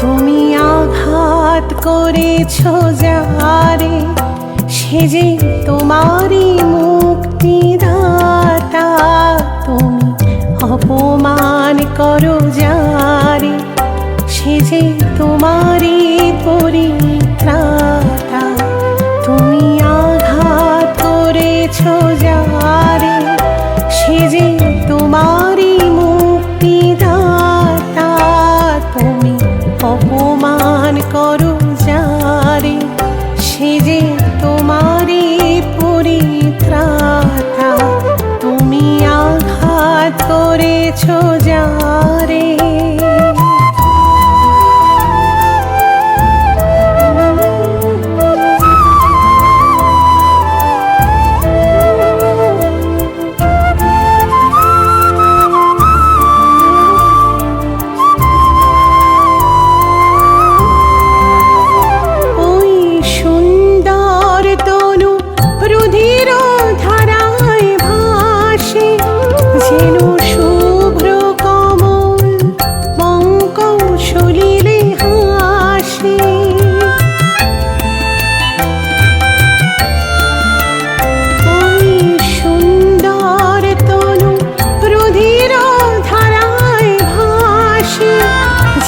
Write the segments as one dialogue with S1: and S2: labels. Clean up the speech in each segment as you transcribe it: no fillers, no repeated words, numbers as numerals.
S1: তুমি আঘাত করেছ যারে, সে যে তোমারই মুক্তিদাতা। তুমি অপমান করো যারে, সে যে তোমারই পরিত্রাতা। তুমি আঘাত করেছ যারে, সে যে তোমারই মুক্তিদাতা। তুমি অপমান করো যারে, সে যে তোমারই পরিত্রাতা। তুমি আঘাত করেছ যারে।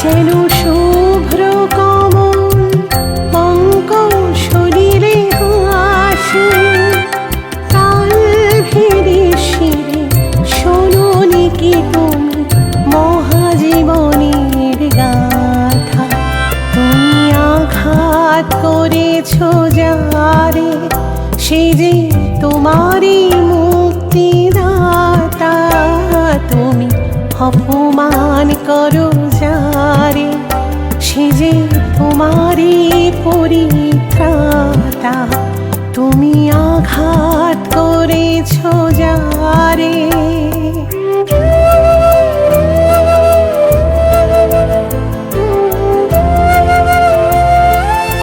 S1: যেন শুভ্র কমল পঙ্ক শরীরে হাসে। কাল ভেদে শিরে শোনোনি কি তুমি মহাজীবনের গাথা। তুমি আঘাত করেছ যারে, সে যে তোমারই মুক্তিদাতা। তুমি অপমান করো যারে, সে যে তোমারই পরিত্রাতা। তুমি আঘাত করেছ